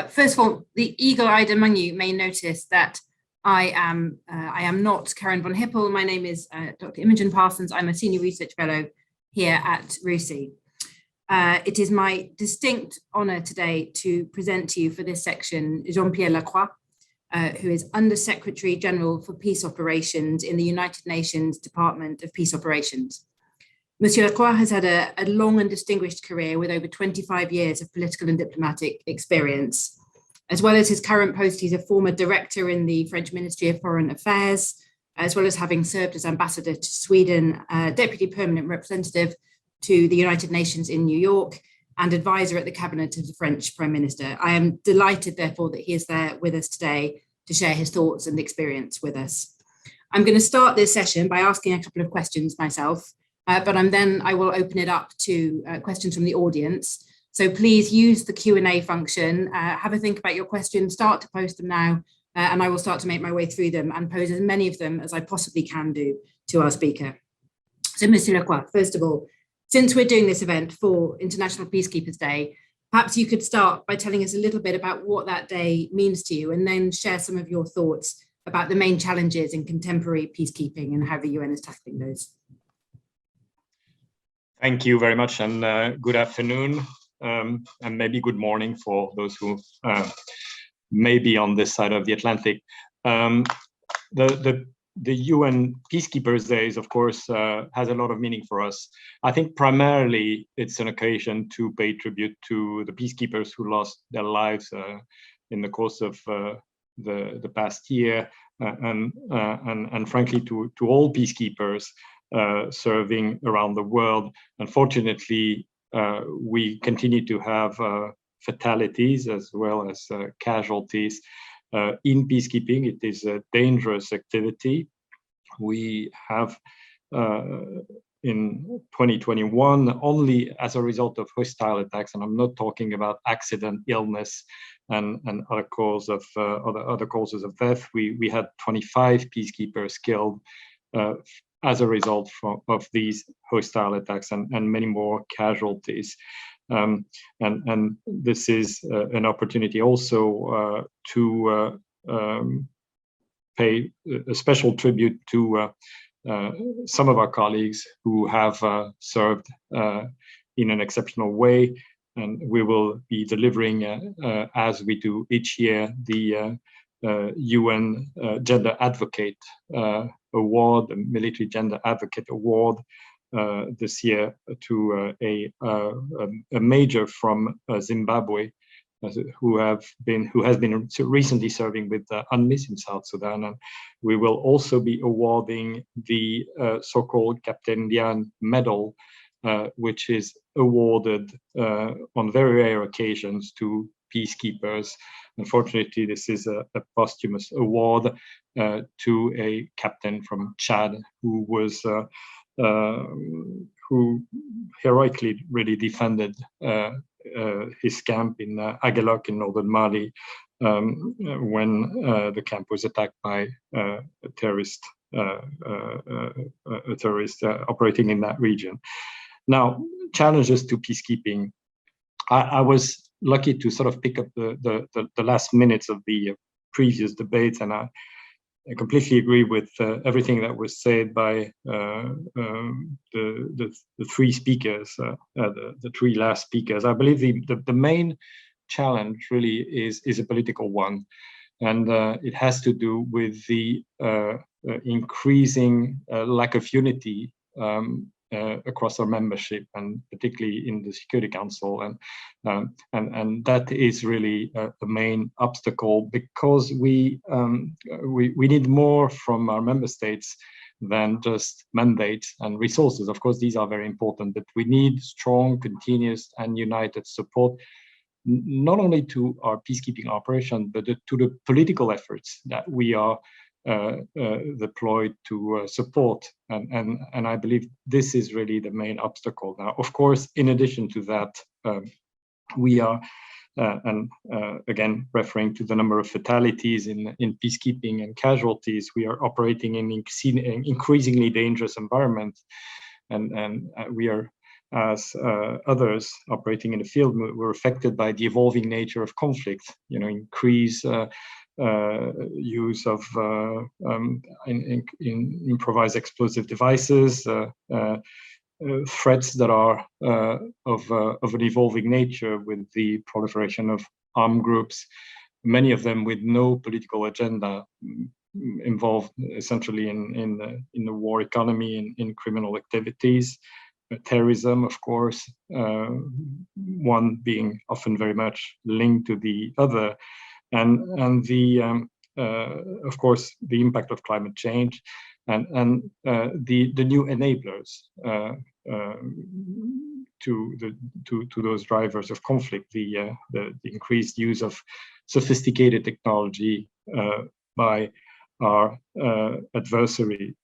First of all, the eagle-eyed among you may notice that I am not Karen von Hippel. My name is Dr. Imogen Parsons. I'm a senior research fellow here at RUSI. It is my distinct honor today to present to you for this section JeanPierre Lacroix, who is Under Secretary General for Peace Operations in the United Nations Department of Peace Operations. Monsieur Lacroix has had a long and distinguished career with over 25 years of political and diplomatic experience. As well as his current post, he's a former director in the French Ministry of Foreign Affairs, as well as having served as ambassador to Sweden, deputy permanent representative to the United Nations in New York, and advisor at the cabinet of the French Prime Minister. I am delighted, therefore, that he is there with us today to share his thoughts and experience with us. I'm going to start this session by asking a couple of questions myself, but I will open it up to questions from the audience. So please use the Q&A function, have a think about your questions, start to post them now, and I will start to make my way through them and pose as many of them as I possibly can do to our speaker. So Monsieur Lacroix, first of all, since we're doing this event for International Peacekeepers Day, perhaps you could start by telling us a little bit about what that day means to you, and then share some of your thoughts about the main challenges in contemporary peacekeeping and how the UN is tackling those. Thank you very much, and good afternoon, and maybe good morning for those who may be on this side of the Atlantic. The UN Peacekeepers Days, of course, has a lot of meaning for us. I think primarily it's an occasion to pay tribute to the peacekeepers who lost their lives in the course of the past year, and frankly to all peacekeepers serving around the world. Unfortunately, we continue to have fatalities as well as casualties in peacekeeping. It is a dangerous activity. We have in 2021, only as a result of hostile attacks, and I'm not talking about accident, illness, and other causes of death. We had 25 peacekeepers killed as a result of these hostile attacks, and many more casualties. And this is an opportunity also to pay a special tribute to some of our colleagues who have served in an exceptional way. And we will be delivering, as we do each year, the UN Gender Advocate Award, the Military Gender Advocate Award, this year to a major from Zimbabwe, who has been recently serving with UNMISS in South Sudan. And we will also be awarding the so-called Captain Lian Medal, which is awarded on very rare occasions to peacekeepers. Unfortunately, this is a posthumous award to a captain from Chad who heroically really defended his camp in Aguelok in northern Mali when the camp was attacked by a terrorist operating in that region. Now, challenges to peacekeeping. I was lucky to sort of pick up the last minutes of the previous debates, and I completely agree with everything that was said by the three speakers, the three last speakers. I believe the main challenge really is a political one, and it has to do with the increasing lack of unity across our membership, and particularly in the Security Council, and that is really the main obstacle, because we need more from our member states than just mandates and resources. Of course, these are very important, but we need strong, continuous, and united support, not only to our peacekeeping operation, but to the political efforts that we are deployed to support, and I believe this is really the main obstacle. Now, of course, in addition to that, we are, again referring to the number of fatalities in peacekeeping and casualties, we are operating in increasingly dangerous environments, and we are as others operating in the field were affected by the evolving nature of conflict, increase use of improvised explosive devices, threats that are of an evolving nature with the proliferation of armed groups, many of them with no political agenda, involved essentially in the war economy, in criminal activities. Terrorism, of course, one being often very much linked to the other, and the of course the impact of climate change, and the new enablers to those drivers of conflict, the increased use of sophisticated technology by our adversary,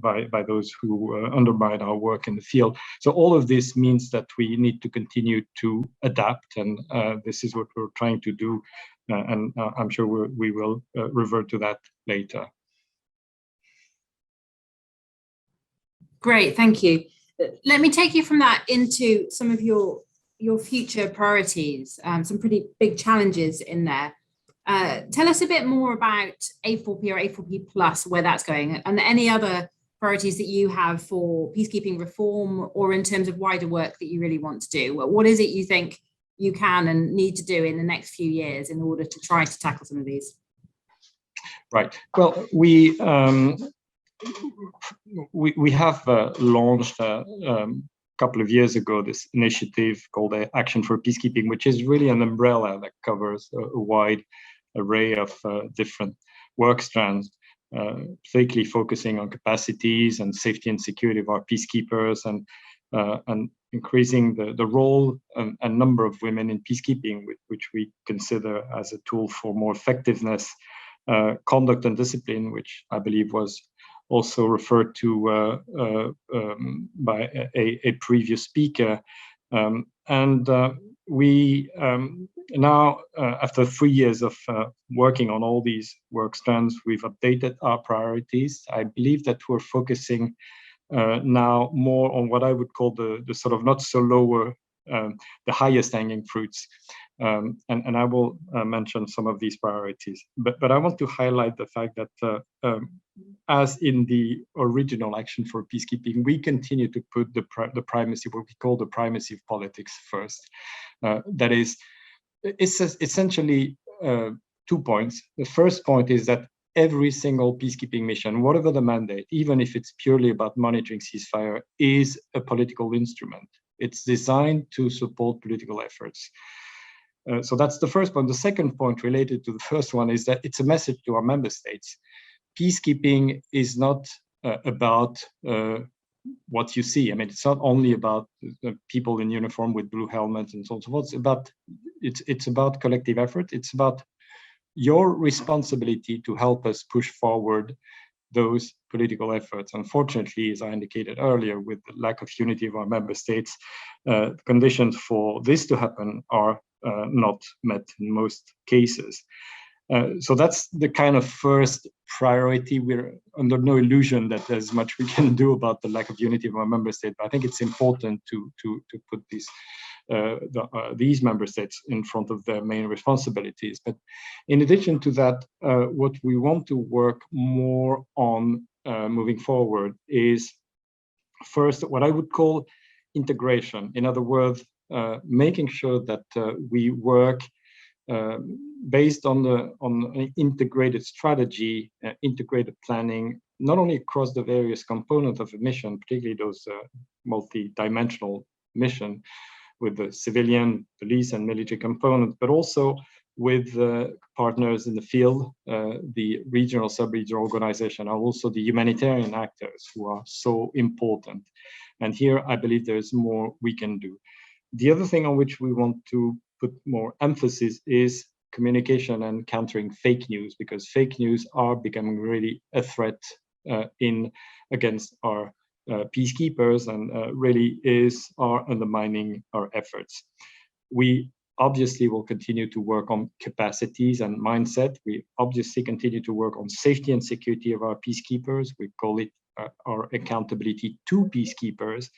by those who undermine our work in the field. So all of this means that we need to continue to adapt, and this is what we're trying to do, and I'm sure we will revert to that later. Great, thank you. Let me take you from that into some of your future priorities, some pretty big challenges in there. Tell us a bit more about A4P or A4P Plus, where that's going, and any other priorities that you have for peacekeeping reform, or in terms of wider work that you really want to do. What is it you think you can and need to do in the next few years in order to try to tackle some of these? Right. Well, we have launched a couple of years ago this initiative called Action for Peacekeeping, which is really an umbrella that covers a wide array of different work strands, particularly focusing on capacities and safety and security of our peacekeepers, and increasing the role and number of women in peacekeeping, which we consider as a tool for more effectiveness, conduct and discipline, which I believe was also referred to by a previous speaker. We now, after 3 years of working on all these work strands, we've updated our priorities. I believe that we're focusing now more on what I would call the sort of not so lower, the highest hanging fruits. And I will mention some of these priorities. But I want to highlight the fact that as in the original Action for Peacekeeping, we continue to put the primacy, what we call the primacy of politics first. That is, it's essentially 2 points. The first point is that every single peacekeeping mission, whatever the mandate, even if it's purely about monitoring ceasefire, is a political instrument. It's designed to support political efforts. So that's the first point. The second point related to the first one is that it's a message to our member states. Peacekeeping is not about what you see. I mean, it's not only about people in uniform with blue helmets and so on and so forth. It's about collective effort. It's about your responsibility to help us push forward those political efforts. Unfortunately, as I indicated earlier, with the lack of unity of our member states, conditions for this to happen are not met in most cases. So that's the kind of first priority. We're under no illusion that there's much we can do about the lack of unity of our member state, but I think it's important to put these member states in front of their main responsibilities. But in addition to that, what we want to work more on moving forward is first what I would call integration. In other words, making sure that we work based on an integrated strategy, integrated planning, not only across the various components of a mission, particularly those multi-dimensional mission with the civilian, police, and military components, but also with partners in the field, the regional, sub-regional organization, and also the humanitarian actors who are so important. And here, I believe there is more we can do. The other thing on which we want to put more emphasis is communication and countering fake news, because fake news are becoming really a threat against our peacekeepers, and really are undermining our efforts. We obviously will continue to work on capacities and mindset. We obviously continue to work on safety and security of our peacekeepers. We call it our accountability to peacekeepers.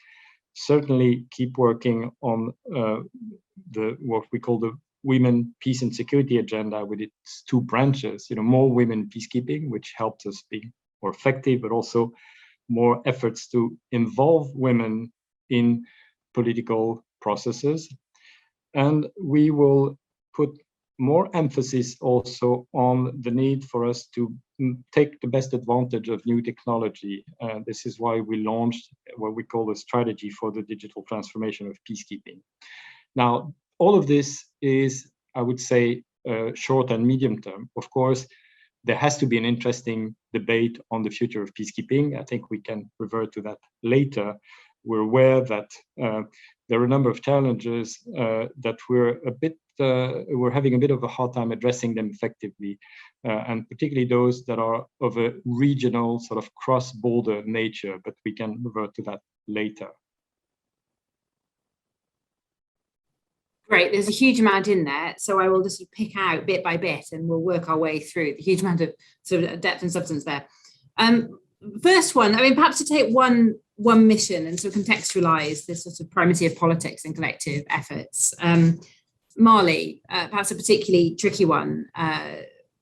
certainly keep working on what we call the Women, Peace and Security agenda with its two branches, more women peacekeeping, which helps us be more effective, but also more efforts to involve women in political processes. And we will put more emphasis also on the need for us to take the best advantage of new technology. This is why we launched what we call a strategy for the digital transformation of peacekeeping. Now, all of this is, I would say, short and medium term. Of course, there has to be an interesting debate on the future of peacekeeping. I think we can revert to that later. We're aware that there are a number of challenges that we're having a bit of a hard time addressing them effectively, and particularly those that are of a regional sort of cross-border nature, but we can revert to that later. Great, there's a huge amount in there, so I will just pick out bit by bit and we'll work our way through the huge amount of sort of depth and substance there. First one, I mean, perhaps to take one mission and sort of contextualize this sort of primacy of politics and collective efforts. Mali, perhaps a particularly tricky one,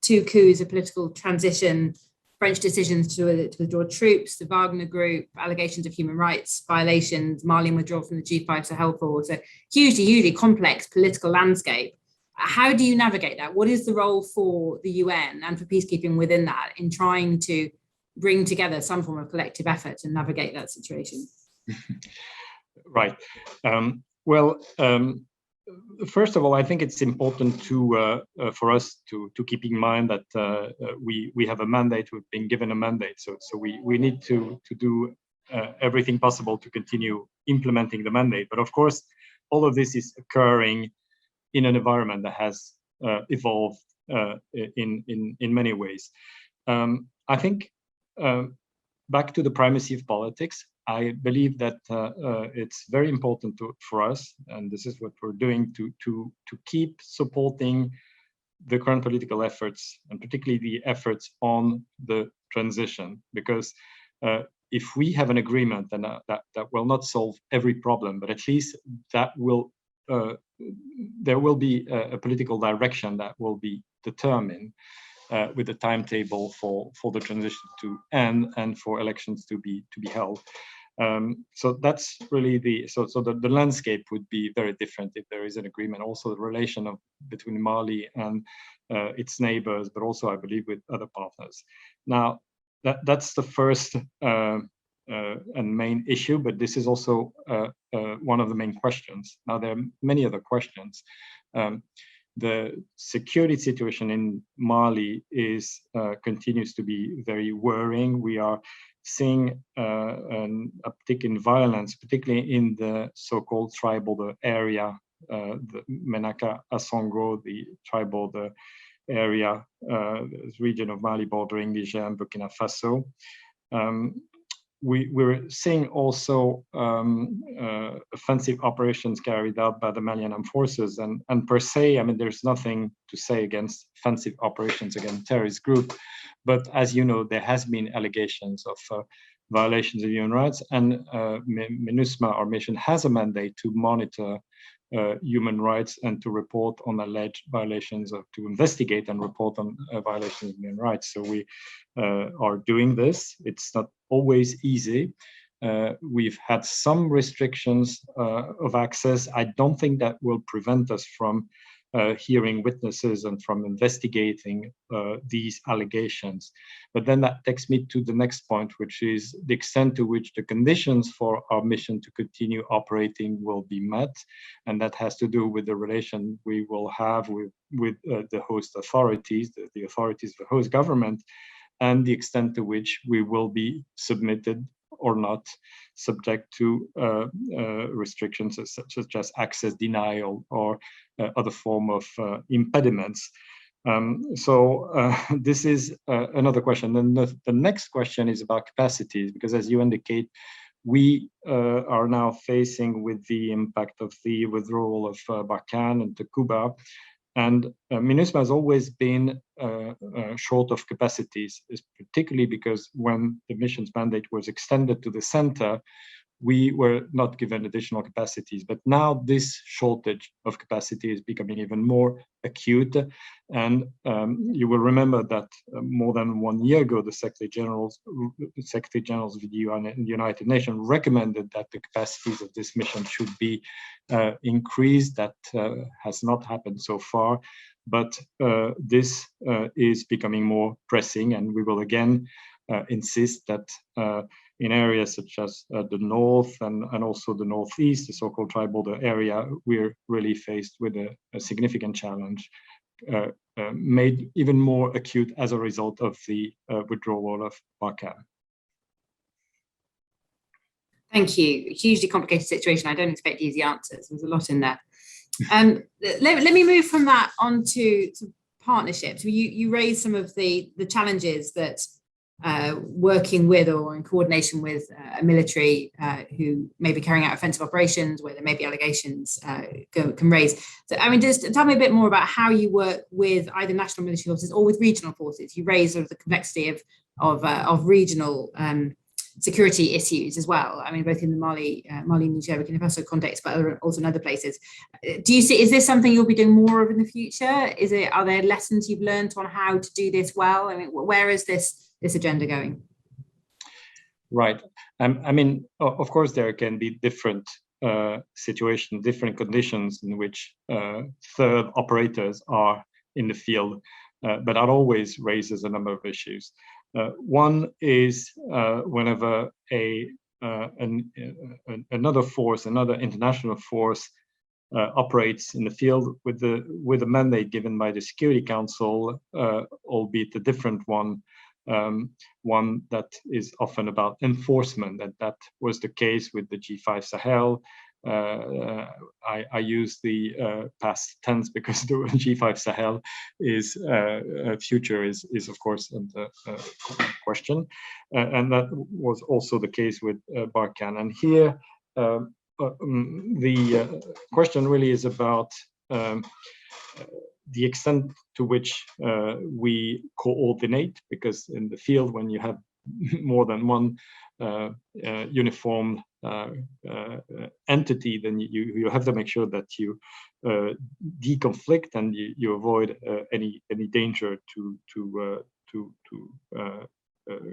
2 coups, a political transition, French decisions to withdraw troops, the Wagner Group, allegations of human rights violations, Malian withdrawal from the G5 Sahel force, a hugely complex political landscape. How do you navigate that? What is the role for the UN and for peacekeeping within that in trying to bring together some form of collective effort and navigate that situation? Right. First of all, I think it's important for us to keep in mind that we have a mandate. We've been given a mandate, so we need to do everything possible to continue implementing the mandate. But of course, all of this is occurring in an environment that has evolved in many ways. I think back to the primacy of politics. I believe that it's very important for us, and this is what we're doing, to keep supporting the current political efforts, and particularly the efforts on the transition. Because if we have an agreement, then that will not solve every problem, but at least that will there will be a political direction that will be determined with a timetable for the transition to end and for elections to be held. So that's really the landscape would be very different if there is an agreement. Also, the relation between Mali and its neighbors, but also I believe with other partners. Now, that's the first and main issue, but this is also one of the main questions. Now, there are many other questions. The security situation in Mali continues to be very worrying. We are seeing an uptick in violence, particularly in the so-called tribal area, the Menaka Asongo, the tribal area, the region of Mali bordering Niger and Burkina Faso. We're seeing also offensive operations carried out by the Malian armed forces, and per se, I mean, there's nothing to say against offensive operations against terrorist group, but as you know, there has been allegations of violations of human rights, and MINUSMA, our mission, has a mandate to monitor human rights and to report on alleged violations, to investigate and report on violations of human rights. So we are doing this. It's not always easy. We've had some restrictions of access. I don't think that will prevent us from hearing witnesses and from investigating these allegations. But then that takes me to the next point, which is the extent to which the conditions for our mission to continue operating will be met. And that has to do with the relation we will have with the host authorities, the authorities of the host government, and the extent to which we will be submitted or not subject to restrictions such as access denial or other form of impediments. This is another question. Then the next question is about capacities, because as you indicate, we are now facing with the impact of the withdrawal of Barkhane and Takuba. And MINUSMA has always been short of capacities, particularly because when the mission's mandate was extended to the center, we were not given additional capacities. But now this shortage of capacity is becoming even more acute. And you will remember that more than 1 year ago, the Secretary Generals of the United Nations recommended that the capacities of this mission should be increased. That has not happened so far, but this is becoming more pressing, and we will again insist that in areas such as the north and also the northeast, the so-called tri-border area, we're really faced with a significant challenge, made even more acute as a result of the withdrawal of Barkhane. Thank you. Hugely complicated situation. I don't expect easy answers. There's a lot in there. Let me move from that on to partnerships. You raised some of the challenges that working with or in coordination with a military who may be carrying out offensive operations where there may be allegations can raise. So, I mean, just tell me a bit more about how you work with either national military forces or with regional forces. You raise sort of the complexity of regional security issues as well. I mean, both in the Mali, Niger, Burkina Faso context, but also in other places. Do you see, is this something you'll be doing more of in the future? Are there lessons you've learned on how to do this well? I mean, where is this agenda going? Right. I mean, of course, there can be different situations, different conditions in which third operators are in the field, but that always raises a number of issues. One is whenever another force, another international force operates in the field with a mandate given by the Security Council, albeit a different one, one that is often about enforcement, and that was the case with the G5 Sahel. I use the past tense because the G5 Sahel is future is of course the question, and that was also the case with Barkhane. And here the question really is about the extent to which we coordinate, because in the field, when you have more than one uniform entity, then you have to make sure that you deconflict and you avoid any danger to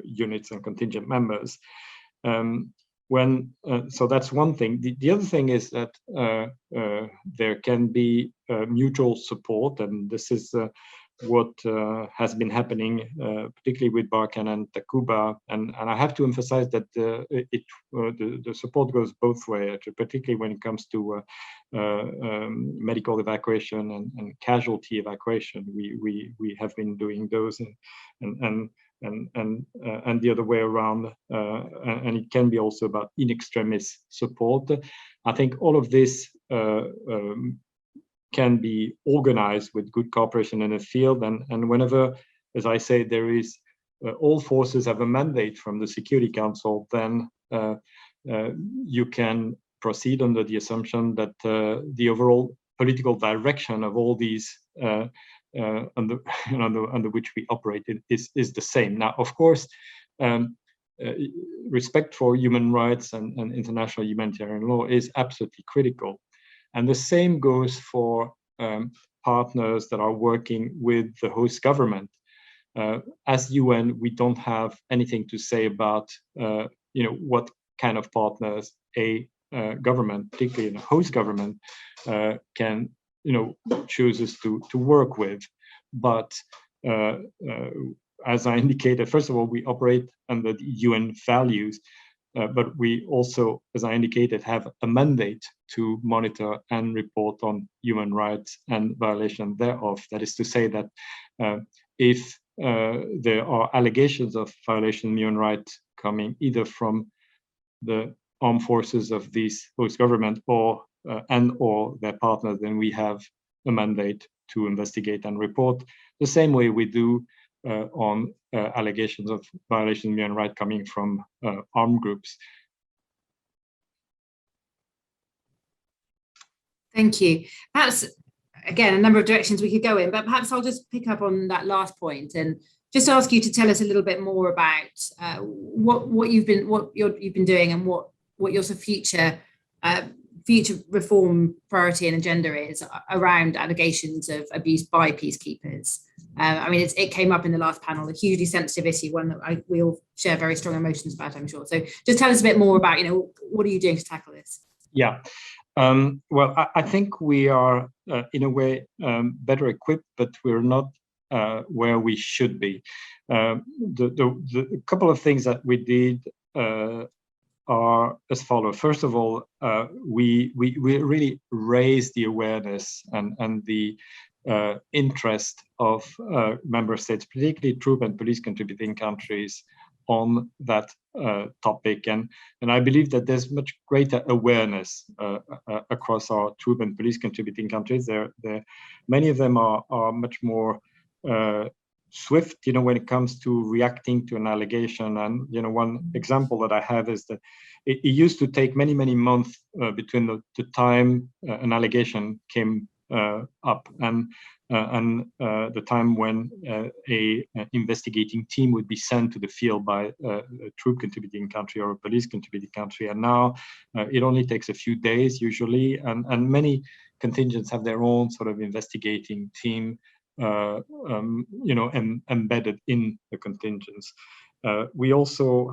units and contingent members. So that's one thing. The other thing is that there can be mutual support, and this is what has been happening, particularly with Barkhane and Takuba. And I have to emphasize that the support goes both ways, particularly when it comes to medical evacuation and casualty evacuation. We have been doing those, and the other way around, and it can be also about in extremis support. I think all of this can be organized with good cooperation in the field, and whenever, as I say, there is all forces have a mandate from the Security Council, then you can proceed under the assumption that the overall political direction of all these under which we operate is the same. Now, of course, respect for human rights and international humanitarian law is absolutely critical. And the same goes for partners that are working with the host government. As UN, we don't have anything to say about what kind of partners a government, particularly a host government, can chooses to work with. But as I indicated, first of all, we operate under the UN values, but we also, as I indicated, have a mandate to monitor and report on human rights and violation thereof. That is to say that if there are allegations of violation of human rights coming either from the armed forces of these host government or their partners, then we have a mandate to investigate and report the same way we do on allegations of violation of human rights coming from armed groups. Thank you. Perhaps, again, a number of directions we could go in, but perhaps I'll just pick up on that last point and just ask you to tell us a little bit more about what you've been doing and what what your sort of future reform priority and agenda is around allegations of abuse by peacekeepers. I mean, it came up in the last panel, a hugely sensitive issue, one that we all share very strong emotions about, I'm sure. So just tell us a bit more about, what are you doing to tackle this? Yeah. Well, I think we are, in a way, better equipped, but we're not where we should be. The couple of things that we did are as follows. First of all, we really raised the awareness and the interest of member states, particularly troop and police contributing countries, on that topic, and I believe that there's much greater awareness across our troop and police contributing countries. Many of them are much more swift, when it comes to reacting to an allegation. And one example that I have is that it used to take many months between the time an allegation came up and the time when a investigating team would be sent to the field by a troop contributing country or a police contributing country. And now it only takes a few days usually, and many contingents have their own sort of investigating team embedded in the contingents. We also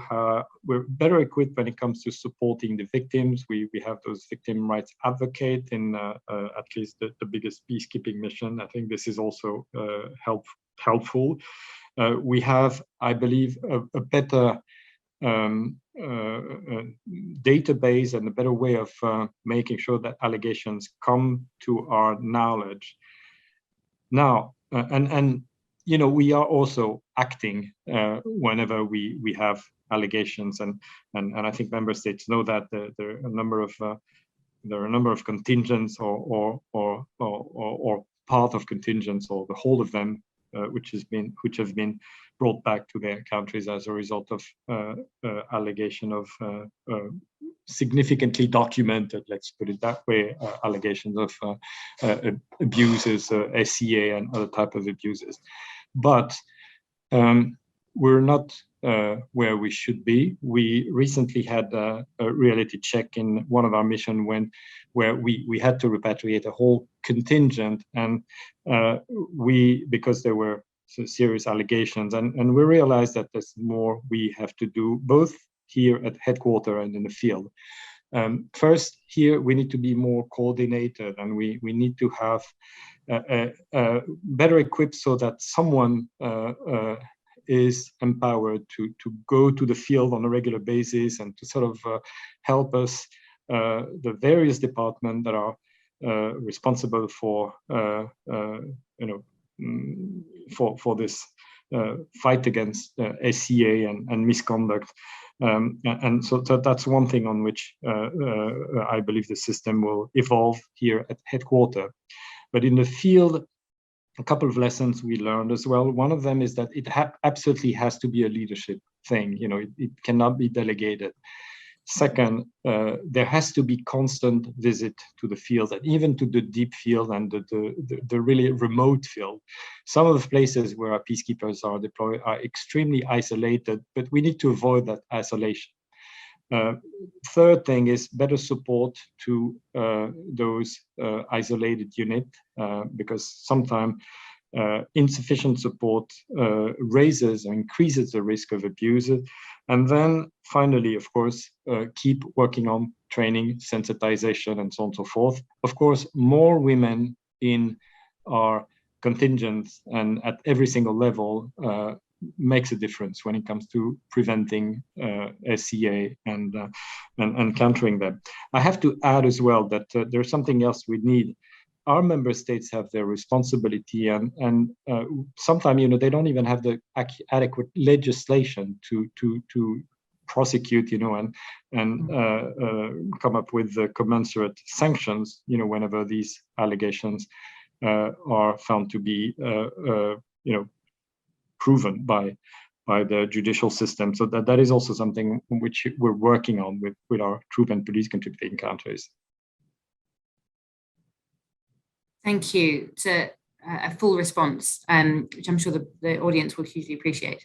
we're better equipped when it comes to supporting the victims. We have those victim rights advocate in at least the biggest peacekeeping mission. I think this is also helpful. We have, I believe, a better database and a better way of making sure that allegations come to our knowledge. Now, we are also acting whenever we have allegations, and I think member states know that there are a number of contingents or part of contingents, or the whole of them, which have been brought back to their countries as a result of allegation of significantly documented, let's put it that way, allegations of abuses, SCA and other type of abuses. But we're not where we should be. We recently had a reality check in one of our missions where we had to repatriate a whole contingent, and because there were serious allegations, and we realized that there's more we have to do, both here at headquarters and in the field. First, here we need to be more coordinated, and we need to have better equipped so that someone is empowered to go to the field on a regular basis and to sort of help us, the various departments that are responsible for for this fight against SCA and misconduct. And so that's one thing on which I believe the system will evolve here at headquarters. But in the field, a couple of lessons we learned as well. One of them is that it absolutely has to be a leadership thing. It cannot be delegated. Second, there has to be constant visit to the field, and even to the deep field and the really remote field. Some of the places where our peacekeepers are deployed are extremely isolated, but we need to avoid that isolation. Third thing is better support to those isolated units, because sometimes insufficient support raises or increases the risk of abuse. And then finally, of course, keep working on training, sensitization, and so on and so forth. Of course, more women in our contingents and at every single level makes a difference when it comes to preventing SCA and countering them. I have to add as well that there's something else we need. Our member states have their responsibility, and sometimes they don't even have the adequate legislation to prosecute, and come up with the commensurate sanctions, whenever these allegations are found to be, proven by the judicial system. So that is also something which we're working on with our troop and police contributing countries. Thank you. It's a full response, which I'm sure the audience will hugely appreciate.